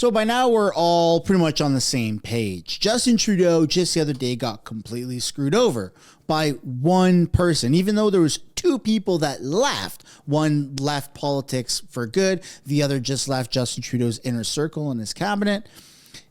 So by now we're all pretty much on the same page. Justin Trudeau just the other day got completely screwed over by one person, even though there was two people that left. One left politics for good. The other just left Justin Trudeau's inner circle in his cabinet.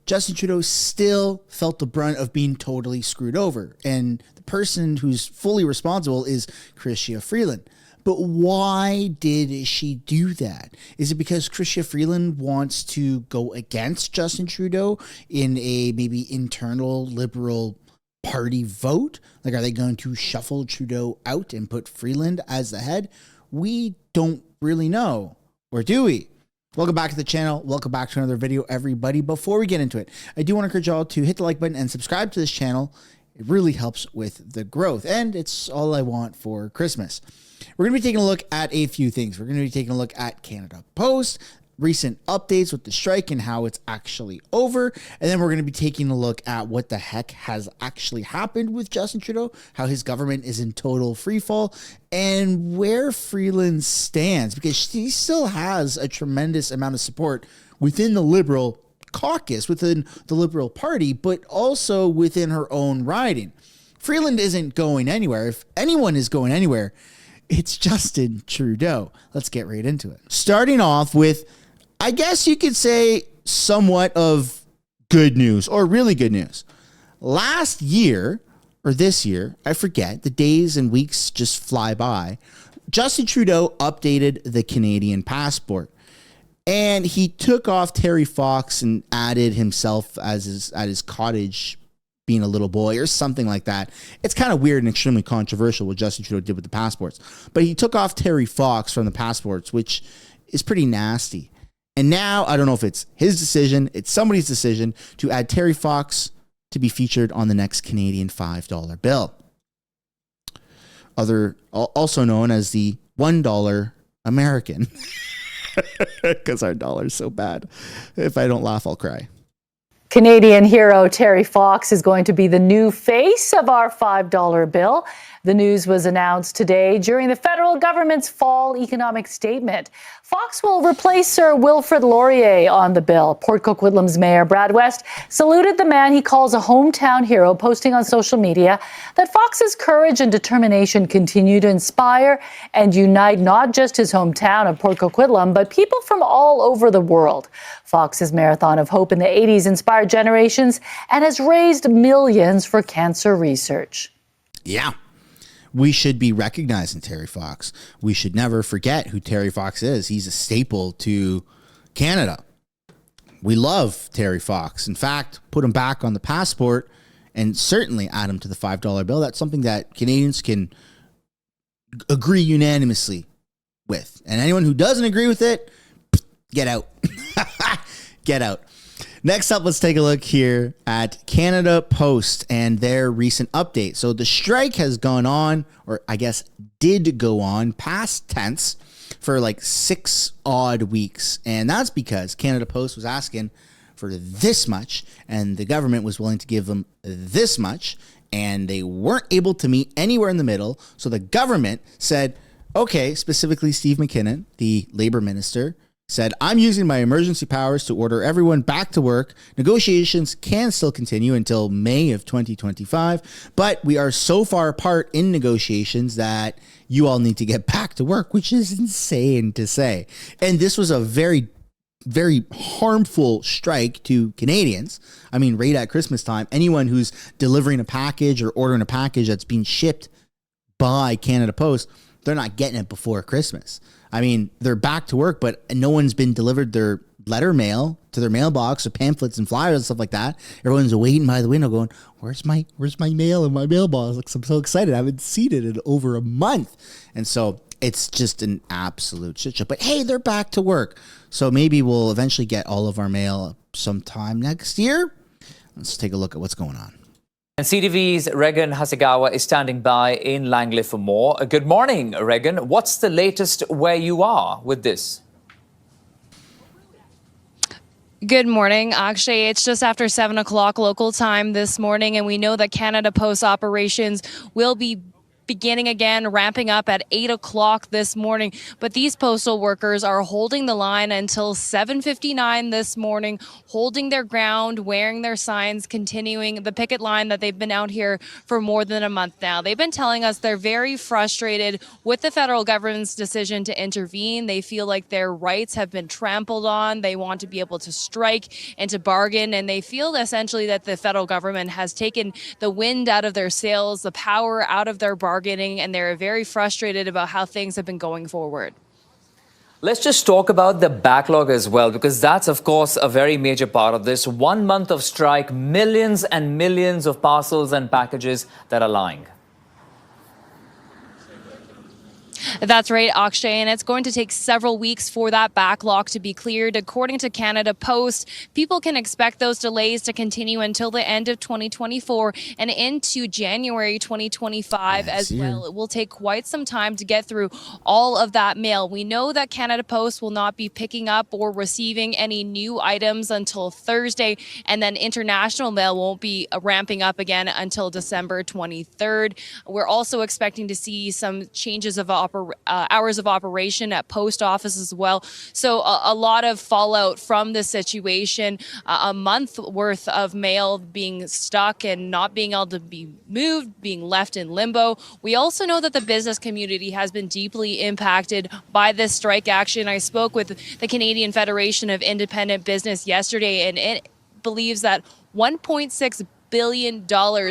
Justin Trudeau still felt the brunt of being totally screwed over. And the person who's fully responsible is Crystia Freeland. But why did she do that? Is it because Crystia Freeland wants to go against Justin Trudeau in a maybe internal Liberal Party vote? Like, are they going to shuffle Trudeau out and put Freeland as the head? We don't really know. Or do we? Welcome back to the channel. Welcome back to another video, everybody. Before we get into it, I do want to encourage y'all to hit the like button and subscribe to this channel. It really helps with the growth, and it's all I want for Christmas. We're going to be taking a look at a few things. We're going to be taking a look at Canada Post, recent updates with the strike and how it's actually over. And then we're going to be taking a look at what the heck has actually happened with Justin Trudeau, how his government is in total freefall, and where Freeland stands, because she still has a tremendous amount of support within the Liberal caucus, within the Liberal Party, but also within her own riding. Freeland isn't going anywhere. If anyone is going anywhere, it's Justin Trudeau. Let's get right into it. Starting off with, I guess you could say, somewhat of good news, or really good news. Last year, or this year, I forget, the days and weeks just fly by, Justin Trudeau updated the Canadian passport. And he took off Terry Fox and added himself as at his cottage being a little boy or something like that. It's kind of weird and extremely controversial what Justin Trudeau did with the passports. But he took off Terry Fox from the passports, which is pretty nasty. And now, I don't know if it's his decision, it's somebody's decision to add Terry Fox to be featured on the next Canadian $5 bill. Also known as the $1 American. Because our dollar's so bad. If I don't laugh, I'll cry. Canadian hero Terry Fox is going to be the new face of our $5 bill. The news was announced today during the federal government's fall economic statement. Fox will replace Sir Wilfrid Laurier on the bill. Port Coquitlam's Mayor Brad West saluted the man he calls a hometown hero, posting on social media that Fox's courage and determination continue to inspire and unite not just his hometown of Port Coquitlam, but people from all over the world. Fox's Marathon of Hope in the 80s inspired generations and has raised millions for cancer research. Yeah. We should be recognizing Terry Fox. We should never forget who Terry Fox is. He's a staple to Canada. We love Terry Fox. In fact, put him back on the passport and certainly add him to the $5 bill. That's something that Canadians can agree unanimously with. And anyone who doesn't agree with it, get out. Get out. Next up, let's take a look here at Canada Post and their recent update. So the strike has gone on, or I guess did go on, past tense, for like 6 odd weeks. And that's because Canada Post was asking for this much, and the government was willing to give them this much, and they weren't able to meet anywhere in the middle. So the government said, okay, specifically Steve McKinnon, the labor minister, said, I'm using my emergency powers to order everyone back to work. Negotiations can still continue until May of 2025, but we are so far apart in negotiations that you all need to get back to work, which is insane to say. And this was a very, very harmful strike to Canadians. I mean, right at Christmas time, anyone who's delivering a package or ordering a package that's being shipped by Canada Post, they're not getting it before Christmas. I mean, they're back to work, but no one's been delivered their letter mail to their mailbox or pamphlets and flyers and stuff like that. Everyone's waiting by the window going, where's my mail in my mailbox? Like, I'm so excited. I haven't seen it in over a month. And so it's just an absolute shit show. But hey, they're back to work. So maybe we'll eventually get all of our mail sometime next year. Let's take a look at what's going on. And CTV's Regan Hasegawa is standing by in Langley for more. Good morning, Regan. What's the latest where you are with this? Good morning. Actually, it's just after 7 o'clock local time this morning, and we know that Canada Post operations will be beginning again, ramping up at 8 o'clock this morning. But these postal workers are holding the line until 7:59 this morning, holding their ground, wearing their signs, continuing the picket line that they've been out here for more than a month now. They've been telling us they're very frustrated with the federal government's decision to intervene. They feel like their rights have been trampled on. They want to be able to strike and to bargain, and they feel essentially that the federal government has taken the wind out of their sails, the power out of their bargaining, and they're very frustrated about how things have been going forward. Let's just talk about the backlog as well, because that's, of course, a very major part of this. 1 month of strike, millions and millions of parcels and packages that are lying. That's right, Akshay, and it's going to take several weeks for that backlog to be cleared. According to Canada Post, people can expect those delays to continue until the end of 2024 and into January 2025 as well. It will take quite some time to get through all of that mail. We know that Canada Post will not be picking up or receiving any new items until Thursday, and then international mail won't be ramping up again until December 23rd. We're also expecting to see some changes of hours of operation at post office as well. So a lot of fallout from this situation, a month worth of mail being stuck and not being able to be moved, being left in limbo. We also know that the business community has been deeply impacted by this strike action. I spoke with the Canadian Federation of Independent Business yesterday, and it believes that $1.6 billion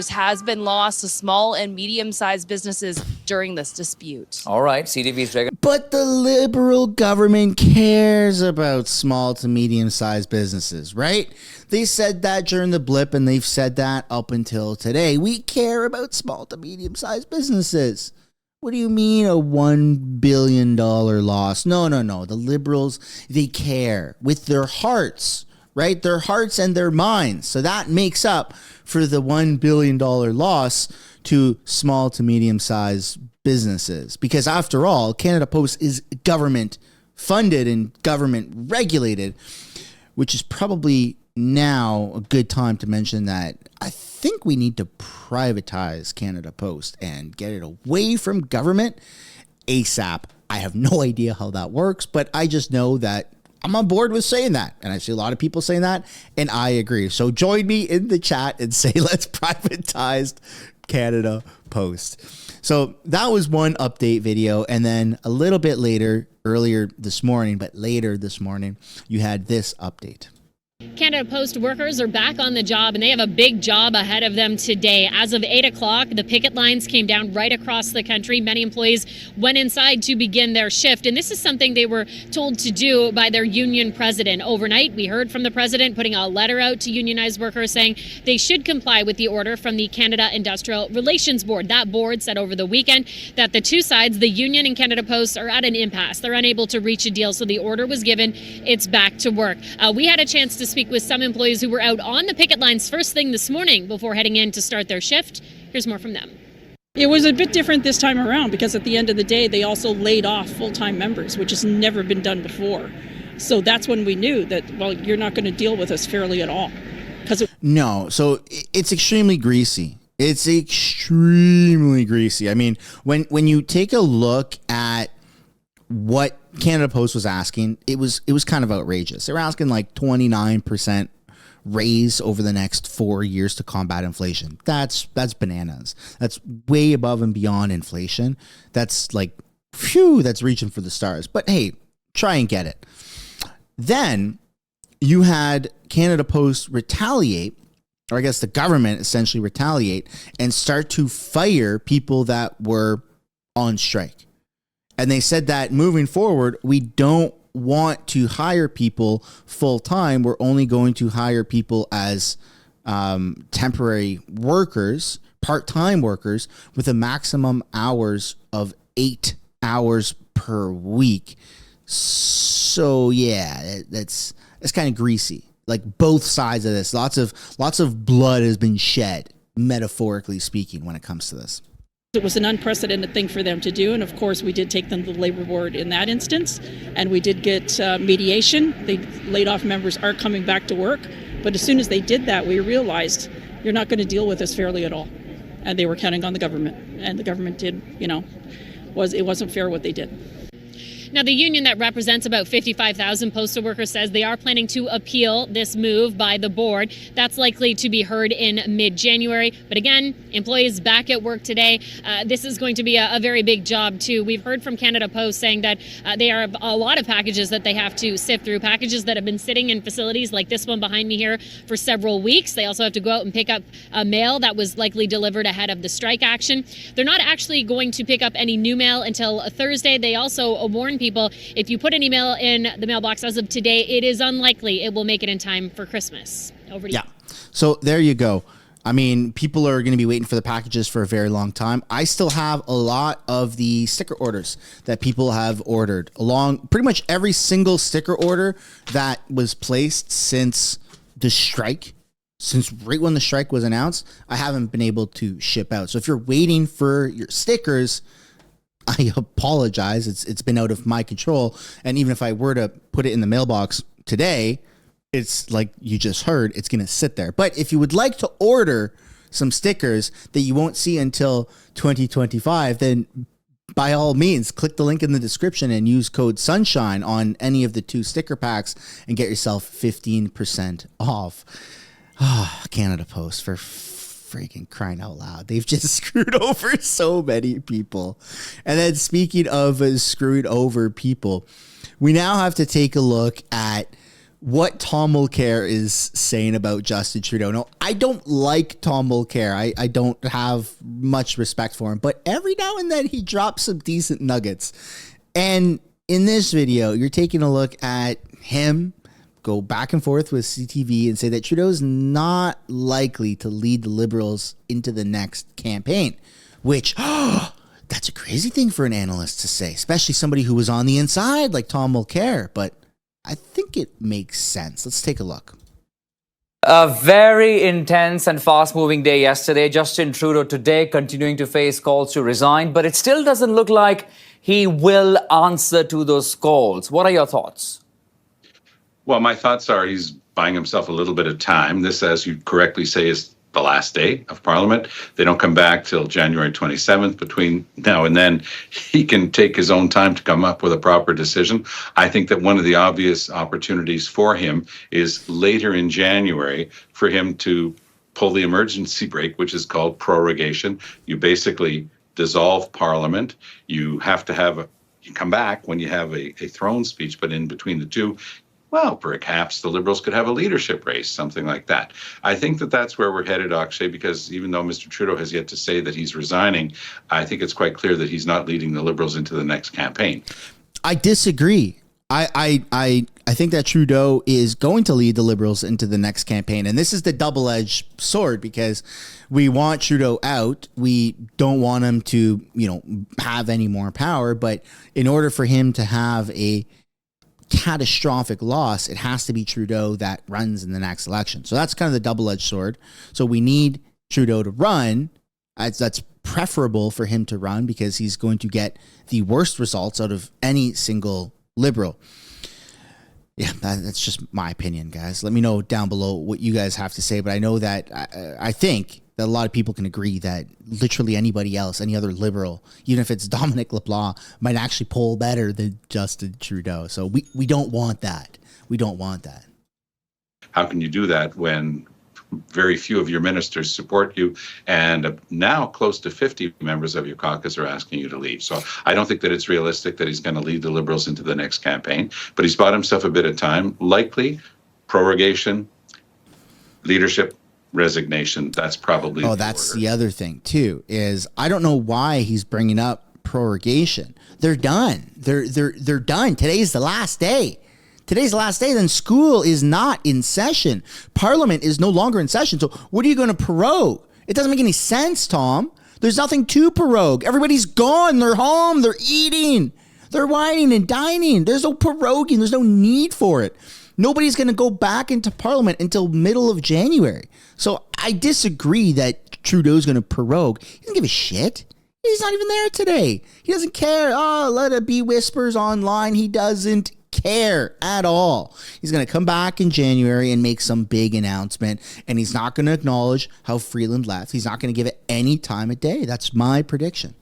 has been lost to small and medium-sized businesses during this dispute. All right, CTV's Regan. But the Liberal government cares about small to medium-sized businesses, right? They said that during the blip, and they've said that up until today. We care about small to medium-sized businesses. What do you mean a $1 billion loss? No. The Liberals, they care with their hearts, right? Their hearts and their minds. So that makes up for the $1 billion loss to small to medium-sized businesses. Because after all, Canada Post is government funded and government regulated, which is probably now a good time to mention that I think we need to privatize Canada Post and get it away from government ASAP. I have no idea how that works, but I just know that I'm on board with saying that, and I see a lot of people saying that, and I agree. So join me in the chat and say, let's privatize Canada Post. So that was one update video, and then a little bit later, later this morning, you had this update. Canada Post workers are back on the job, and they have a big job ahead of them today. As of 8 o'clock, the picket lines came down right across the country. Many employees went inside to begin their shift, and this is something they were told to do by their union president. Overnight, we heard from the president putting a letter out to unionized workers saying they should comply with the order from the Canada Industrial Relations Board. That board said over the weekend that the two sides, the union and Canada Post, are at an impasse. They're unable to reach a deal, so the order was given. It's back to work. We had a chance to speak with some employees who were out on the picket lines first thing this morning before heading in to start their shift. Here's more from them. It was a bit different this time around because at the end of the day, they also laid off full-time members, which has never been done before. So that's when we knew that, well, you're not going to deal with us fairly at all. No, so it's extremely greasy. It's extremely greasy. I mean, when you take a look at what Canada Post was asking, it was kind of outrageous. They were asking like 29% raise over the next 4 years to combat inflation. That's bananas. That's way above and beyond inflation. That's like, phew, that's reaching for the stars. But hey, try and get it. Then you had Canada Post retaliate, or I guess the government essentially retaliate and start to fire people that were on strike. And they said that moving forward, we don't want to hire people full time. We're only going to hire people as temporary workers, part-time workers, with a maximum hours of 8 hours per week. So yeah, it's kind of greasy. Like both sides of this, lots of blood has been shed, metaphorically speaking, when it comes to this. It was an unprecedented thing for them to do, and of course we did take them to the Labour Board in that instance, and we did get mediation. The laid off members are coming back to work, but as soon as they did that, we realized you're not going to deal with us fairly at all. and they were counting on the government, and the government did, it wasn't fair what they did. Now, the union that represents about 55,000 postal workers says they are planning to appeal this move by the board. That's likely to be heard in mid-January. But again, employees back at work today. This is going to be a very big job, too. We've heard from Canada Post saying that there are a lot of packages that they have to sift through, packages that have been sitting in facilities like this one behind me here for several weeks. They also have to go out and pick up mail that was likely delivered ahead of the strike action. They're not actually going to pick up any new mail until Thursday. They also warn people, if you put an email in the mailbox as of today, it is unlikely it will make it in time for Christmas. Over to you. So there you go. I mean, people are going to be waiting for the packages for a very long time. I still have a lot of the sticker orders that people have ordered, along pretty much every single sticker order that was placed since the strike. Since right when the strike was announced, I haven't been able to ship out. So if you're waiting for your stickers, I apologize. It's been out of my control. And even if I were to put it in the mailbox today, it's like you just heard, it's going to sit there. But if you would like to order some stickers that you won't see until 2025, then by all means, click the link in the description and use code SUNSHINE on any of the 2 sticker packs and get yourself 15% off. Canada Post, for freaking crying out loud. They've just screwed over so many people. And then speaking of screwed over people, we now have to take a look at what Tom Mulcair is saying about Justin Trudeau. No, I don't like Tom Mulcair. I don't have much respect for him, but every now and then he drops some decent nuggets. And in this video, you're taking a look at him go back and forth with CTV and say that Trudeau's not likely to lead the Liberals into the next campaign, which, that's a crazy thing for an analyst to say, especially somebody who was on the inside like Tom Mulcair, but I think it makes sense. Let's take a look. A very intense and fast-moving day yesterday. Justin Trudeau today continuing to face calls to resign, but it still doesn't look like he will answer to those calls. What are your thoughts? Well, my thoughts are he's buying himself a little bit of time. This, as you correctly say, is the last day of Parliament. They don't come back till January 27th. Between now and then, he can take his own time to come up with a proper decision. I think that one of the obvious opportunities for him is later in January for him to pull the emergency brake, which is called prorogation. You basically dissolve Parliament. You have to you come back when you have a throne speech, but in between the two, well, perhaps the Liberals could have a leadership race, something like that. I think that that's where we're headed, Akshay, because even though Mr. Trudeau has yet to say that he's resigning, I think it's quite clear that he's not leading the Liberals into the next campaign. I disagree. I think that Trudeau is going to lead the Liberals into the next campaign. And this is the double-edged sword, because we want Trudeau out. We don't want him to, have any more power. But in order for him to have a catastrophic loss, it has to be Trudeau that runs in the next election. So that's kind of the double-edged sword. So we need Trudeau to run. That's preferable for him to run because he's going to get the worst results out of any single Liberal. Yeah, that's just my opinion, guys. Let me know down below what you guys have to say. But I know that I think that a lot of people can agree that literally anybody else, any other Liberal, even if it's Dominic LeBlanc, might actually poll better than Justin Trudeau. So we don't want that. We don't want that. How can you do that when very few of your ministers support you, and now close to 50 members of your caucus are asking you to leave? So I don't think that it's realistic that he's going to lead the Liberals into the next campaign, but he's bought himself a bit of time. Likely prorogation, leadership, resignation. That's probably that's the other thing too, is I don't know why he's bringing up prorogation. They're done. They're done. Today's the last day. Today's the last day. Then school is not in session. Parliament is no longer in session. So what are you going to prorogue? It doesn't make any sense, Tom. There's nothing to prorogue. Everybody's gone. They're home. They're eating. They're whining and dining. There's no proroguing. There's no need for it. Nobody's going to go back into Parliament until middle of January. So I disagree that Trudeau's going to prorogue. He doesn't give a shit. He's not even there today. He doesn't care. Oh, let it be whispers online. He doesn't care. care at all. He's going to come back in January and make some big announcement, and he's not going to acknowledge how Freeland left. He's not going to give it any time of day. That's my prediction.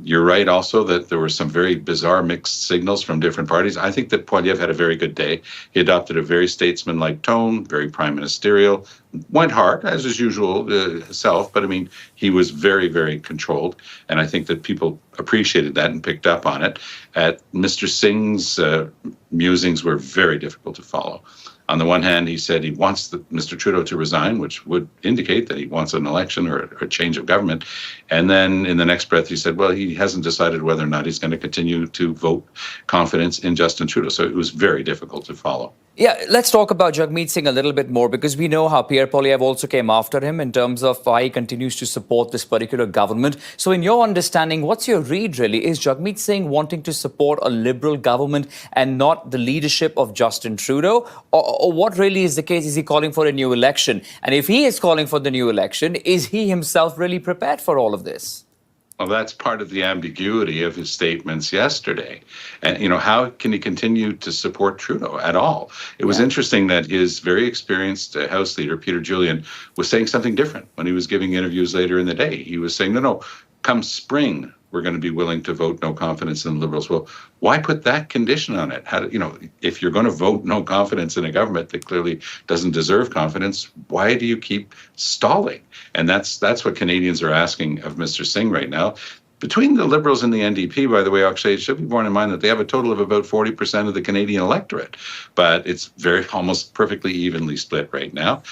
You're right also that there were some very bizarre mixed signals from different parties. I think that Poilievre had a very good day. He adopted a very statesman-like tone, very prime ministerial, went hard, as his usual self, but I mean, he was very, very controlled. And I think that people appreciated that and picked up on it. Mr. Singh's musings were very difficult to follow. On the one hand, he said he wants Mr. Trudeau to resign, which would indicate that he wants an election or a change of government. And then in the next breath, he said, well, he hasn't decided whether or not he's going to continue to vote confidence in Justin Trudeau. So it was very difficult to follow. Yeah, let's talk about Jagmeet Singh a little bit more, because we know how Pierre Poilievre also came after him in terms of why he continues to support this particular government. So in your understanding, what's your read really? Is Jagmeet Singh wanting to support a Liberal government and not the leadership of Justin Trudeau? Or what really is the case? Is he calling for a new election? And if he is calling for the new election, is he himself really prepared for all of this? Well, that's part of the ambiguity of his statements yesterday. And, you know, how can he continue to support Trudeau at all? It was interesting that his very experienced House leader, Peter Julian, was saying something different when he was giving interviews later in the day. He was saying, no, come spring, we're going to be willing to vote no confidence in the Liberals. Well, why put that condition on it? If you're going to vote no confidence in a government that clearly doesn't deserve confidence, why do you keep stalling? And that's what Canadians are asking of Mr. Singh right now. Between the Liberals and the NDP, by the way, actually, it should be borne in mind that they have a total of about 40% of the Canadian electorate, but it's almost perfectly evenly split right now.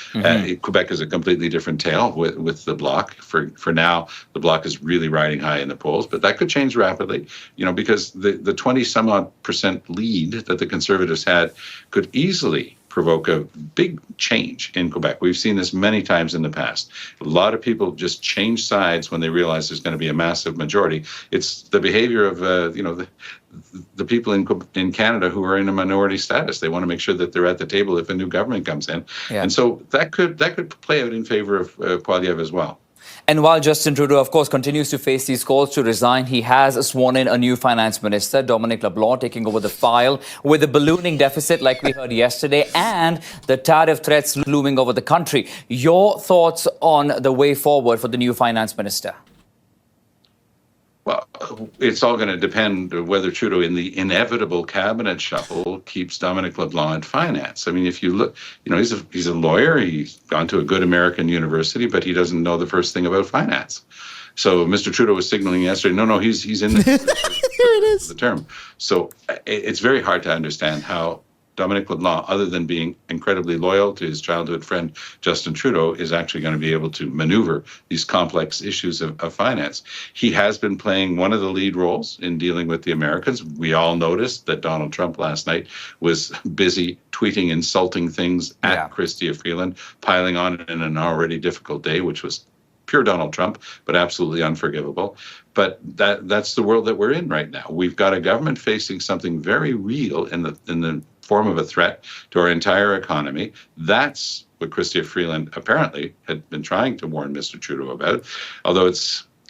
Quebec is a completely different tale with the Bloc. For now, the Bloc is really riding high in the polls, but that could change rapidly, because the 20 some odd % lead that the Conservatives had could easily provoke a big change in Quebec. We've seen this many times in the past. A lot of people just change sides when they realize there's going to be a massive majority. It's the behavior of the people in Canada who are in a minority status. They want to make sure that they're at the table if a new government comes in, and so that could play out in favor of Poilievre as well. And while Justin Trudeau, of course, continues to face these calls to resign, he has sworn in a new finance minister, Dominic LeBlanc, taking over the file with a ballooning deficit like we heard yesterday and the tariff threats looming over the country. Your thoughts on the way forward for the new finance minister? Well, it's all going to depend whether Trudeau, in the inevitable cabinet shuffle, keeps Dominic LeBlanc in finance. I mean, if you look, he's a lawyer. He's gone to a good American university, but he doesn't know the first thing about finance. So Mr. Trudeau was signaling yesterday, no, he's in the, Here it is. the term. So it's very hard to understand how Dominic LeBlanc, other than being incredibly loyal to his childhood friend Justin Trudeau, is actually going to be able to maneuver these complex issues of finance. He has been playing one of the lead roles in dealing with the Americans. We all noticed that Donald Trump last night was busy tweeting insulting things at Crystia Freeland, piling on in an already difficult day, which was pure Donald Trump, but absolutely unforgivable. But that's the world that we're in right now. We've got a government facing something very real in the form of a threat to our entire economy. That's what Crystia Freeland apparently had been trying to warn Mr. Trudeau about, although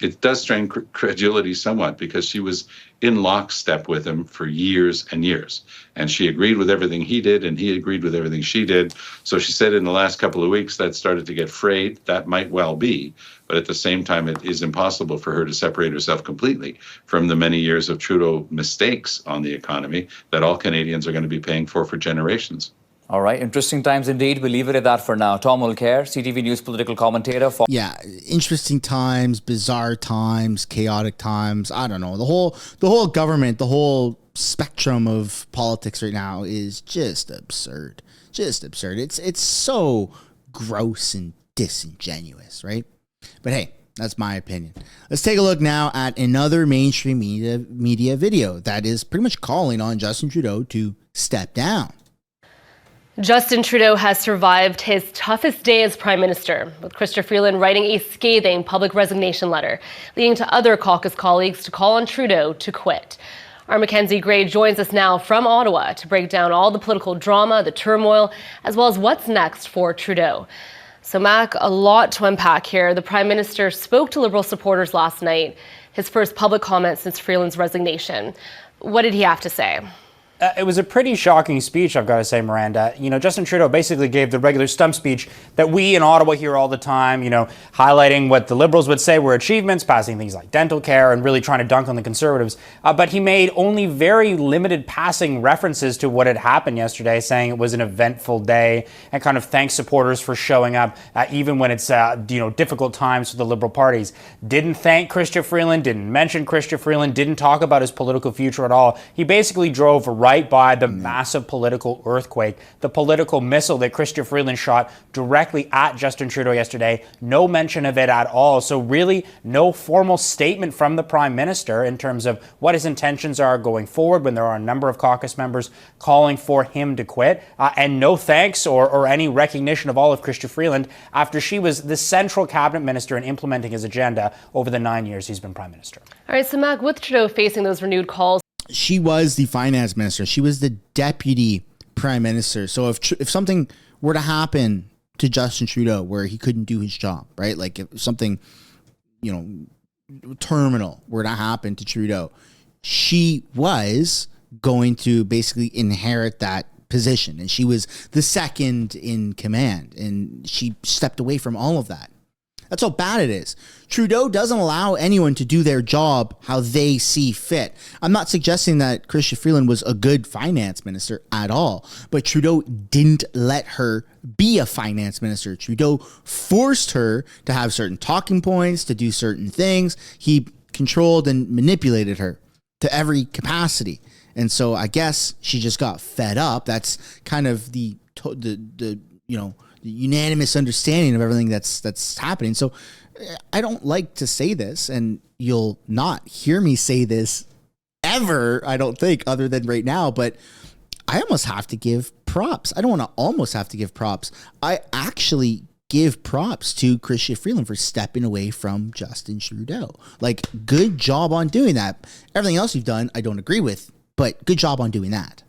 it does strain credulity somewhat, because she was in lockstep with him for years and years. And she agreed with everything he did, and he agreed with everything she did. So she said in the last couple of weeks that started to get frayed. That might well be. But at the same time, it is impossible for her to separate herself completely from the many years of Trudeau mistakes on the economy that all Canadians are going to be paying for generations. All right. Interesting times indeed. We'll leave it at that for now. Tom Mulcair, CTV News political commentator. Interesting times, bizarre times, chaotic times. I don't know. The whole government, the whole spectrum of politics right now is just absurd. Just absurd. It's so gross and disingenuous, right? But hey, that's my opinion. Let's take a look now at another mainstream media video that is pretty much calling on Justin Trudeau to step down. Justin Trudeau has survived his toughest day as Prime Minister, with Chrystia Freeland writing a scathing public resignation letter, leading to other caucus colleagues to call on Trudeau to quit. Our Mackenzie Gray joins us now from Ottawa to break down all the political drama, the turmoil, as well as what's next for Trudeau. So, Mac, a lot to unpack here. The Prime Minister spoke to Liberal supporters last night, his first public comment since Freeland's resignation. What did he have to say? It was a pretty shocking speech, I've got to say, Miranda. Justin Trudeau basically gave the regular stump speech that we in Ottawa hear all the time, highlighting what the Liberals would say were achievements, passing things like dental care and really trying to dunk on the Conservatives. But he made only very limited passing references to what had happened yesterday, saying it was an eventful day and kind of thanked supporters for showing up, even when it's, difficult times for the Liberal parties. Didn't thank Crystia Freeland, didn't mention Crystia Freeland, didn't talk about his political future at all. He basically drove right by the massive political earthquake, the political missile that Crystia Freeland shot directly at Justin Trudeau yesterday. No mention of it at all. So really no formal statement from the Prime Minister in terms of what his intentions are going forward when there are a number of caucus members calling for him to quit. And no thanks or any recognition of all of Crystia Freeland after she was the central cabinet minister in implementing his agenda over the 9 years he's been Prime Minister. All right, so Mac, with Trudeau facing those renewed calls, she was the finance minister. She was the deputy prime minister. So if something were to happen to Justin Trudeau where he couldn't do his job, right? Like if something, terminal were to happen to Trudeau, she was going to basically inherit that position. And she was the second in command. And she stepped away from all of that. That's how bad it is. Trudeau doesn't allow anyone to do their job how they see fit. I'm not suggesting that Crystia Freeland was a good finance minister at all, but Trudeau didn't let her be a finance minister. Trudeau forced her to have certain talking points, to do certain things. He controlled and manipulated her to every capacity. And so I guess she just got fed up. That's kind of the unanimous understanding of everything that's happening. So I don't like to say this, and you'll not hear me say this ever, I don't think, other than right now, but I almost have to give props. I don't want to almost have to give props. I actually give props to Crystia Freeland for stepping away from Justin Trudeau. Like, good job on doing that. Everything else you've done, I don't agree with, but good job on doing that.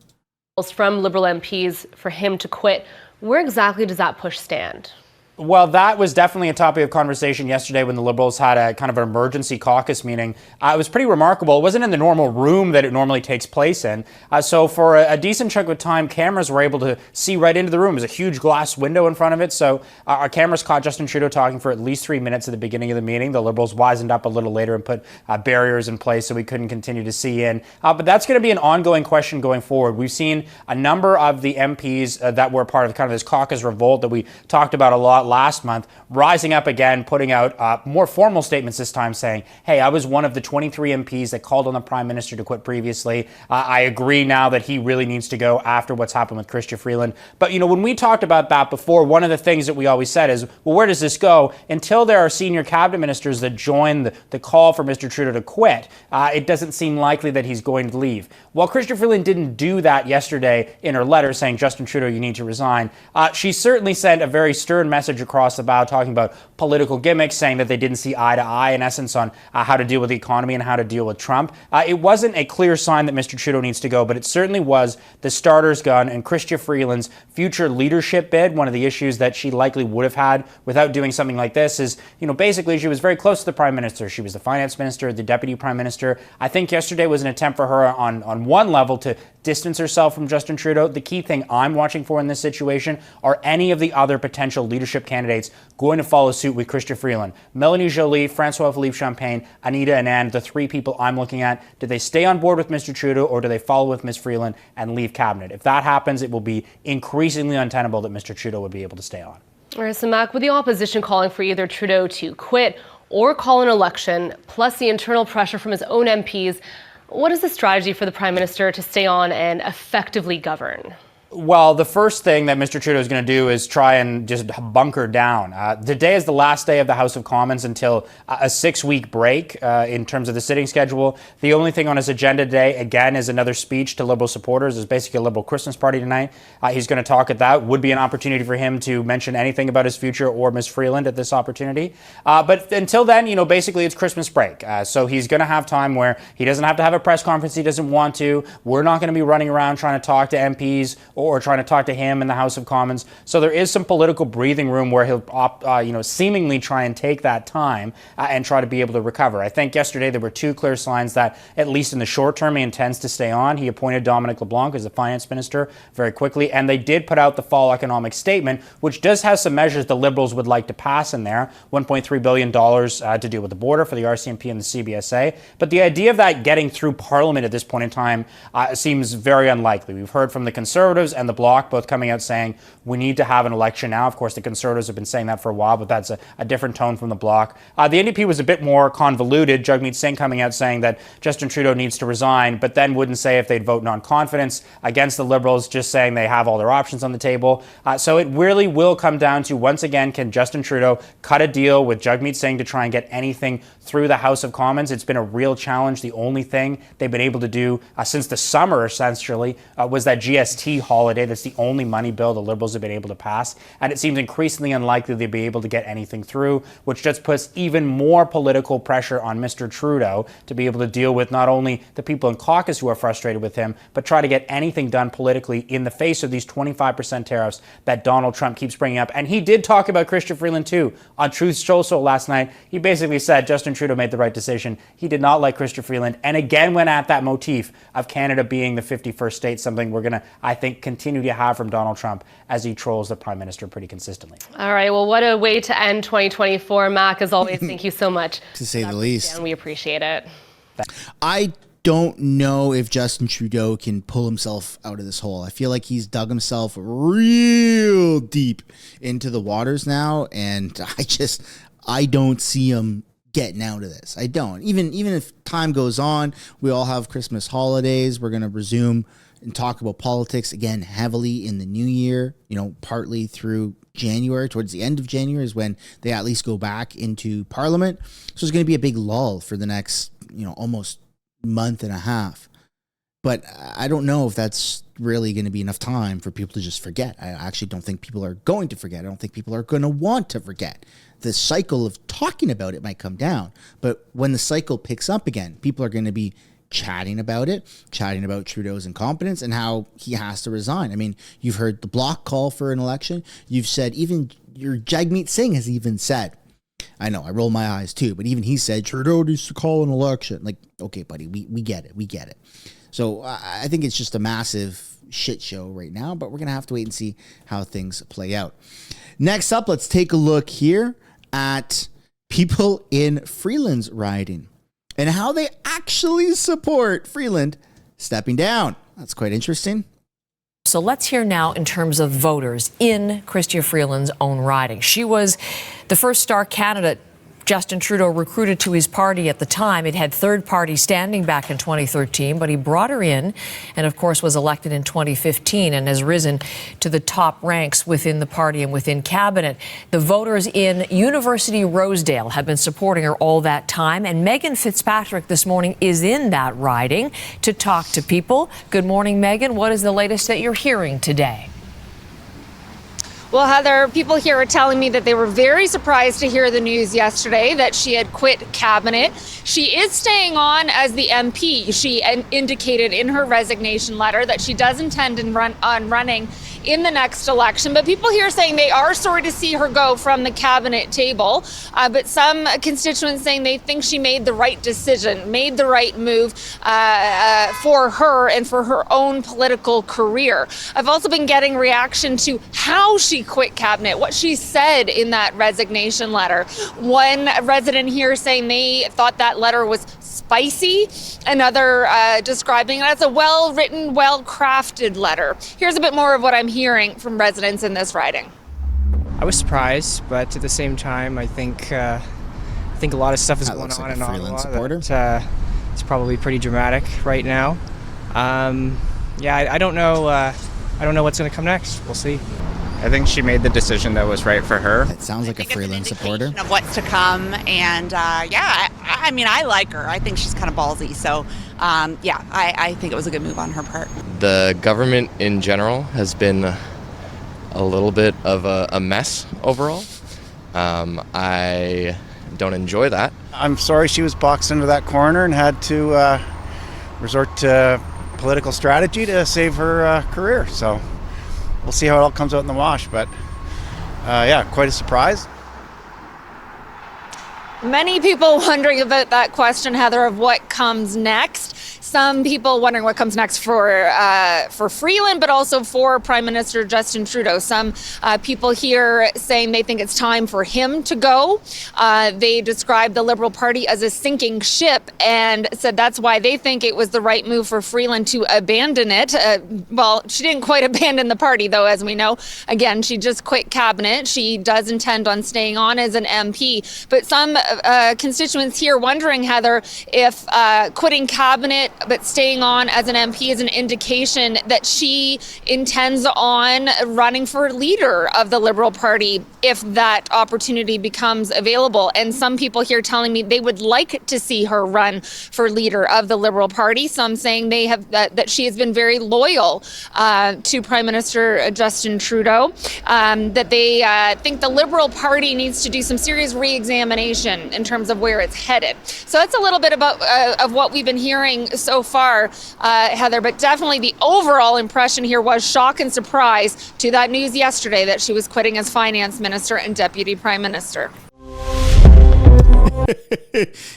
From Liberal MPs for him to quit. Where exactly does that push stand? Well, that was definitely a topic of conversation yesterday when the Liberals had a kind of an emergency caucus meeting. It was pretty remarkable. It wasn't in the normal room that it normally takes place in. So for a decent chunk of time, cameras were able to see right into the room. There's a huge glass window in front of it. So our cameras caught Justin Trudeau talking for at least 3 minutes at the beginning of the meeting. The Liberals wisened up a little later and put barriers in place so we couldn't continue to see in. But that's going to be an ongoing question going forward. We've seen a number of the MPs that were part of kind of this caucus revolt that we talked about a lot last month, rising up again, putting out more formal statements this time saying, hey, I was one of the 23 MPs that called on the Prime Minister to quit previously. I agree now that he really needs to go after what's happened with Crystia Freeland. But, when we talked about that before, one of the things that we always said is, well, where does this go? Until there are senior cabinet ministers that join the call for Mr. Trudeau to quit, it doesn't seem likely that he's going to leave. While Crystia Freeland didn't do that yesterday in her letter saying, Justin Trudeau, you need to resign, she certainly sent a very stern message across the bow talking about political gimmicks, saying that they didn't see eye to eye, in essence, on how to deal with the economy and how to deal with Trump. It wasn't a clear sign that Mr. Trudeau needs to go, but it certainly was the starter's gun and Crystia Freeland's future leadership bid. One of the issues that she likely would have had without doing something like this is, basically she was very close to the Prime Minister. She was the finance minister, the deputy Prime Minister. I think yesterday was an attempt for her on one level to distance herself from Justin Trudeau. The key thing I'm watching for in this situation are any of the other potential leadership candidates going to follow suit with Crystia Freeland. Melanie Joly, Francois-Philippe Champagne, Anita Anand, the three people I'm looking at. Do they stay on board with Mr. Trudeau or do they follow with Ms. Freeland and leave cabinet? If that happens, it will be increasingly untenable that Mr. Trudeau would be able to stay on. All right, so Mac, with the opposition calling for either Trudeau to quit or call an election, plus the internal pressure from his own MPs, what is the strategy for the Prime Minister to stay on and effectively govern? Well, the first thing that Mr. Trudeau is going to do is try and just bunker down. Today is the last day of the House of Commons until a 6-week break in terms of the sitting schedule. The only thing on his agenda today, again, is another speech to Liberal supporters. It's basically a Liberal Christmas party tonight. He's going to talk at that. Would be an opportunity for him to mention anything about his future or Ms. Freeland at this opportunity. But until then, basically it's Christmas break. So he's going to have time where he doesn't have to have a press conference he doesn't want to. We're not going to be running around trying to talk to MPs or trying to talk to him in the House of Commons. So there is some political breathing room where he'll seemingly try and take that time and try to be able to recover. I think yesterday there were two clear signs that, at least in the short term, he intends to stay on. He appointed Dominic LeBlanc as the finance minister very quickly, and they did put out the fall economic statement, which does have some measures the Liberals would like to pass in there. $1.3 billion to deal with the border for the RCMP and the CBSA. But the idea of that getting through Parliament at this point in time seems very unlikely. We've heard from the Conservatives and the Bloc both coming out saying we need to have an election now. Of course, the Conservatives have been saying that for a while, but that's a different tone from the Bloc. The NDP was a bit more convoluted. Jagmeet Singh coming out saying that Justin Trudeau needs to resign, but then wouldn't say if they'd vote non-confidence against the Liberals, just saying they have all their options on the table. So it really will come down to, once again, can Justin Trudeau cut a deal with Jagmeet Singh to try and get anything through the House of Commons? It's been a real challenge. The only thing they've been able to do since the summer, essentially, was that GST holiday. That's the only money bill the Liberals have been able to pass. And it seems increasingly unlikely they'll be able to get anything through, which just puts even more political pressure on Mr. Trudeau to be able to deal with not only the people in caucus who are frustrated with him, but try to get anything done politically in the face of these 25% tariffs that Donald Trump keeps bringing up. And he did talk about Crystia Freeland too on Truth Social last night. He basically said Justin Trudeau made the right decision. He did not like Crystia Freeland, and again went at that motif of Canada being the 51st state, something we're going to, I think, continue to have from Donald Trump as he trolls the Prime Minister pretty consistently. All right, well, what a way to end 2024. Mac, as always, thank you so much. To say the least. And we appreciate it. I don't know if Justin Trudeau can pull himself out of this hole. I feel like he's dug himself real deep into the waters now, and I don't see him getting out of this. I don't. Even if time goes on, we all have Christmas holidays. We're going to resume and talk about politics again heavily in the new year, partly through January. Towards the end of January is when they at least go back into Parliament. So there's going to be a big lull for the next, almost month and a half. But I don't know if that's really going to be enough time for people to just forget. I actually don't think people are going to forget. I don't think people are going to want to forget. The cycle of talking about it might come down. But when the cycle picks up again, people are going to be chatting about it, chatting about Trudeau's incompetence and how he has to resign. I mean, you've heard the Bloc call for an election. You've said, even your Jagmeet Singh has even said, I know, I roll my eyes too, but even he said Trudeau needs to call an election. Like, okay, buddy, we get it. We get it. So I think it's just a massive shit show right now, but we're going to have to wait and see how things play out. Next up, let's take a look here at people in Freeland's riding and how they actually support Freeland stepping down. That's quite interesting. So let's hear now in terms of voters in Chrystia Freeland's own riding. She was the first star candidate Justin Trudeau recruited to his party at the time. It had third party standing back in 2013, but he brought her in and, of course, was elected in 2015 and has risen to the top ranks within the party and within cabinet. The voters in University Rosedale have been supporting her all that time, and Megan Fitzpatrick this morning is in that riding to talk to people. Good morning, Megan. What is the latest that you're hearing today? Well, Heather, people here are telling me that they were very surprised to hear the news yesterday that she had quit cabinet. She is staying on as the MP. She indicated in her resignation letter that she does intend on running in the next election. But people here saying they are sorry to see her go from the cabinet table. But some constituents saying they think she made the right decision, made the right move for her and for her own political career. I've also been getting reaction to how she quit cabinet, what she said in that resignation letter. One resident here saying they thought that letter was spicy, another describing it as a well-written, well-crafted letter. Here's a bit more of what I'm hearing from residents in this riding. I was surprised, but at the same time, I think a lot of stuff is going on in Ottawa. It's probably pretty dramatic right now. I don't know. I don't know what's going to come next. We'll see. I think she made the decision that was right for her. That sounds like a Freeland supporter. Of what's to come, and I mean, I like her. I think she's kind of ballsy. So, I think it was a good move on her part. The government in general has been a little bit of a mess overall. I don't enjoy that. I'm sorry she was boxed into that corner and had to resort to political strategy to save her career. So we'll see how it all comes out in the wash. But yeah, quite a surprise. Many people wondering about that question, Heather, of what comes next. Some people wondering what comes next for Freeland, but also for Prime Minister Justin Trudeau. Some people here saying they think it's time for him to go. They described the Liberal Party as a sinking ship and said that's why they think it was the right move for Freeland to abandon it. Well, she didn't quite abandon the party, though, as we know. Again, she just quit cabinet. She does intend on staying on as an MP. But some constituents here wondering, Heather, if quitting cabinet but staying on as an MP is an indication that she intends on running for leader of the Liberal Party if that opportunity becomes available. And some people here telling me they would like to see her run for leader of the Liberal Party. Some saying they have that she has been very loyal to Prime Minister Justin Trudeau, that they think the Liberal Party needs to do some serious re-examination in terms of where it's headed. So that's a little bit about of what we've been hearing so far, Heather, but definitely the overall impression here was shock and surprise to that news yesterday that she was quitting as Finance Minister and Deputy Prime Minister.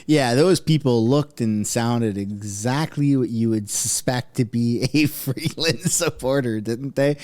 Yeah, those people looked and sounded exactly what you would suspect to be a Freeland supporter, didn't they?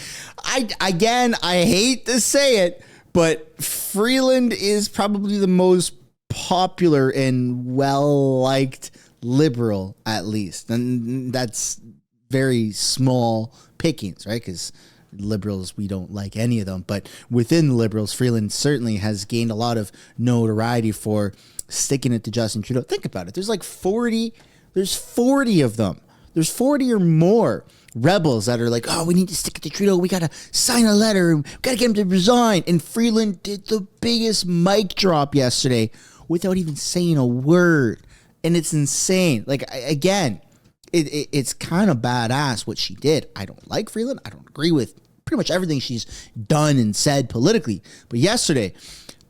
I hate to say it, but Freeland is probably the most popular and well-liked Liberal, at least. And that's very small pickings, right? Because Liberals, we don't like any of them. But within the Liberals, Freeland certainly has gained a lot of notoriety for sticking it to Justin Trudeau. Think about it. There's like 40 of them. There's 40 or more rebels that are like, oh, we need to stick it to Trudeau. We got to sign a letter. We got to get him to resign. And Freeland did the biggest mic drop yesterday without even saying a word. And it's insane. Like, again, it's kind of badass what she did. I don't like Freeland. I don't agree with pretty much everything she's done and said politically. But yesterday,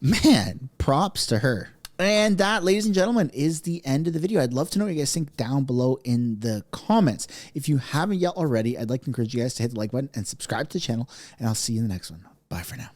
man, props to her. And that, ladies and gentlemen, is the end of the video. I'd love to know what you guys think down below in the comments. If you haven't yet already, I'd like to encourage you guys to hit the like button and subscribe to the channel. And I'll see you in the next one. Bye for now.